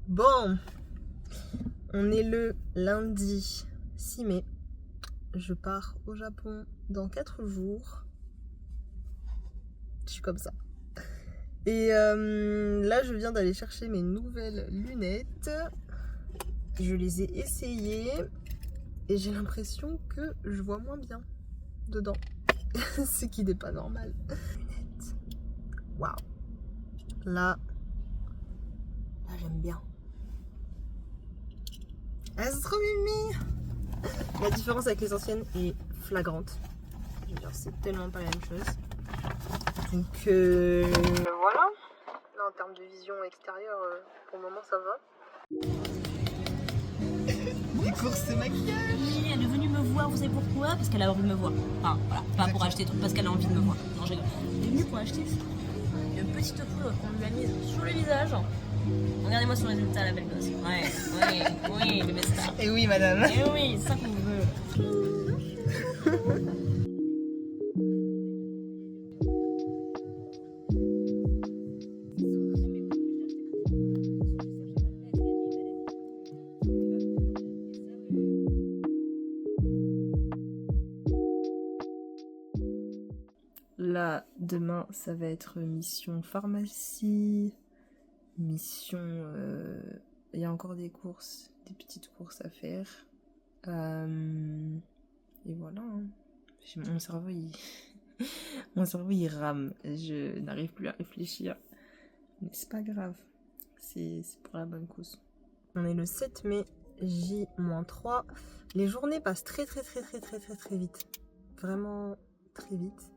Bon, on est le lundi 6 mai. Je pars au Japon dans 4 jours. Je suis comme ça. Et là, je viens d'aller chercher mes nouvelles lunettes. Je les ai essayées et j'ai l'impression que je vois moins bien dedans. Ce qui n'est pas normal. Lunettes. Waouh. Là j'aime bien. Ah, c'est trop mimi. La différence avec les anciennes est flagrante. Je veux dire, c'est tellement pas la même chose. Donc voilà. Là, en termes de vision extérieure, pour le moment, ça va. Des courses de maquillage. Oui, elle est venue me voir, vous savez pourquoi? Parce qu'elle a envie de me voir. Enfin, voilà, pas pour acheter tout, parce qu'elle a envie de me voir. Non, j'ai... Elle est venue pour acheter une petite poudre qu'on lui a mise sur le visage. Regardez-moi son résultat, la belle gosse. Ouais, oui, le star. Et oui, madame. Et oui, c'est ça qu'on veut. Là, demain, ça va être mission pharmacie, mission... Il y a encore des courses, des petites courses à faire. Et voilà. Hein. Mon cerveau, mon cerveau, il rame. Je n'arrive plus à réfléchir. Mais c'est pas grave. C'est pour la bonne cause. On est le 7 mai, J-3. Les journées passent très vite. Vraiment très vite.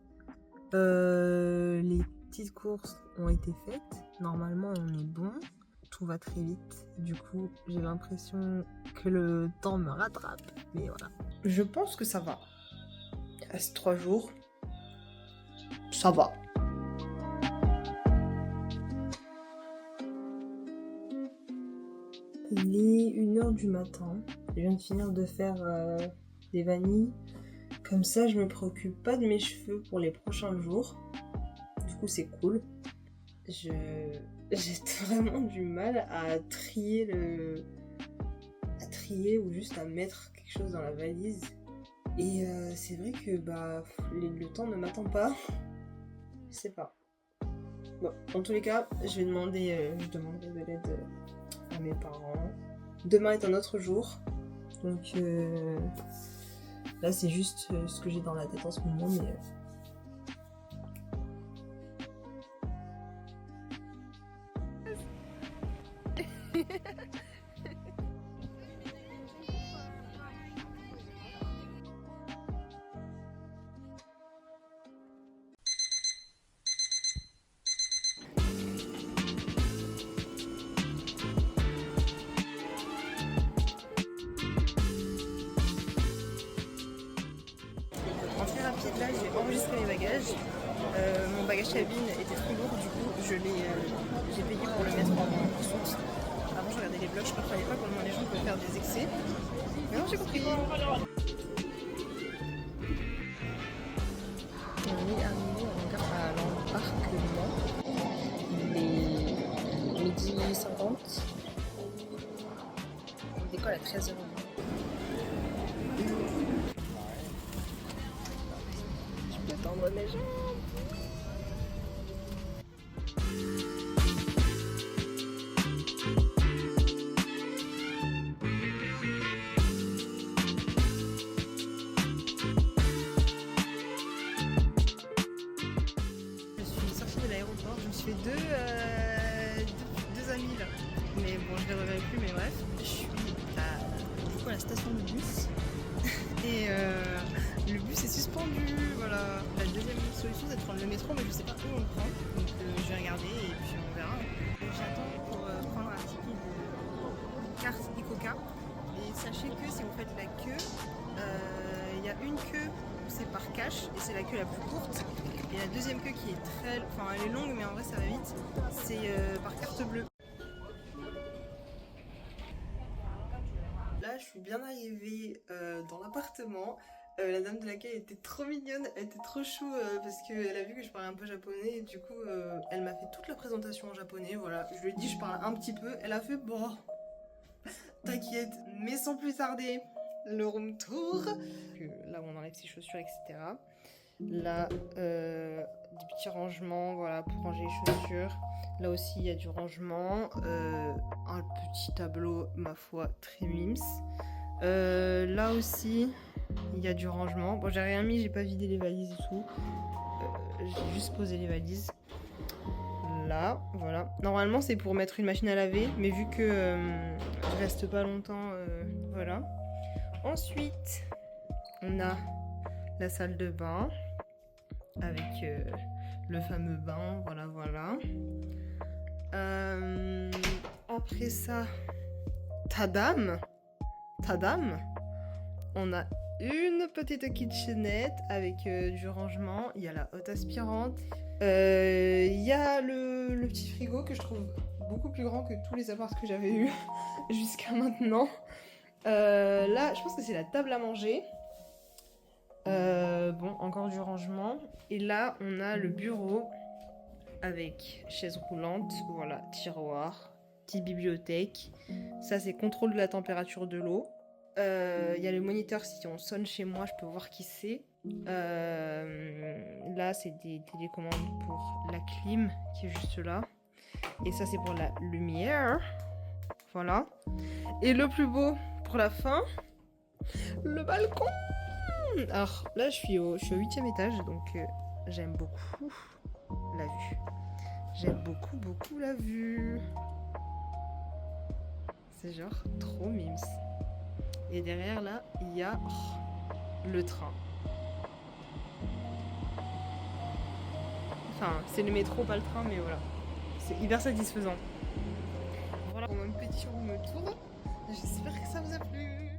Les petites courses ont été faites. Normalement, on est bon. Tout va très vite. Du coup, j'ai l'impression que le temps me rattrape. Mais voilà. Je pense que ça va. Il reste 3 jours. Ça va. Il est 1h du matin. Je viens de finir de faire des vanilles. Comme ça, je me préoccupe pas de mes cheveux pour les prochains jours. Du coup, c'est cool. J'ai vraiment du mal à trier ou juste à mettre quelque chose dans la valise. Et c'est vrai que le temps ne m'attend pas. Je sais pas. Bon, en tous les cas, je demanderai de l'aide à mes parents. Demain est un autre jour. Donc là, c'est juste ce que j'ai dans la tête en ce moment, mais... En très rapide, là, j'ai enregistré mes bagages. Mon bagage cabine était trop lourd, du coup, j'ai payé pour le mettre en soute. Avant, je regardais les blogs, je comprenais pas comment les gens peuvent faire des excès. Mais non, j'ai compris. On est arrivé en gare à l'embarquement. Il est midi 50. On décolle à 13h. Je peux tendre mes jambes. Je suis sortie de l'aéroport, je me suis fait deux amis là. Mais bon, je les reverrai plus, mais bref. Je suis à la station de bus. Et le bus est suspendu, voilà. La deuxième solution c'est de prendre le métro, mais je sais pas où on le prend. Donc je vais regarder et puis on verra. J'attends pour prendre un ticket de carte Icoca. Et sachez que si vous faites la queue, il y a une queue où c'est par cash et c'est la queue la plus courte. Et la deuxième queue qui est enfin elle est longue mais en vrai ça va vite, c'est par carte bleue. Là je suis bien arrivée dans l'appartement. La dame de l'accueil était trop mignonne, elle était trop chou parce qu'elle a vu que je parlais un peu japonais et du coup elle m'a fait toute la présentation en japonais, voilà. Je lui ai dit je parle un petit peu, elle a fait bon, t'inquiète. Mais sans plus tarder, le room tour. Là où on enlève ses chaussures, etc. Là, des petits rangements, voilà, pour ranger les chaussures. Là aussi, il y a du rangement. Un petit tableau, ma foi, très mims. Là aussi, il y a du rangement. Bon, j'ai rien mis, j'ai pas vidé les valises et tout. J'ai juste posé les valises. Là, voilà. Normalement, c'est pour mettre une machine à laver, mais vu que je reste pas longtemps, voilà. Ensuite, on a la salle de bain avec le fameux bain, voilà, voilà. Après ça, tadam, on a une petite kitchenette avec du rangement. Il y a la haute aspirante. Il y a le petit frigo que je trouve beaucoup plus grand que tous les apparts que j'avais eu jusqu'à maintenant. Là, je pense que c'est la table à manger. Bon, encore du rangement. Et là, on a le bureau avec chaise roulante, voilà, tiroir, petite bibliothèque. Ça, c'est contrôle de la température de l'eau. Il y a le moniteur, si on sonne chez moi, je peux voir qui c'est. Là, c'est des télécommandes pour la clim qui est juste là. Et ça, c'est pour la lumière. Voilà. Et le plus beau pour la fin, le balcon. Alors là, je suis au 8e étage, donc j'aime beaucoup la vue. J'aime beaucoup la vue. C'est genre trop mimes. Et derrière là, il y a le train. Enfin, c'est le métro, pas le train, mais voilà. C'est hyper satisfaisant. Voilà pour mon petit room tour. J'espère que ça vous a plu.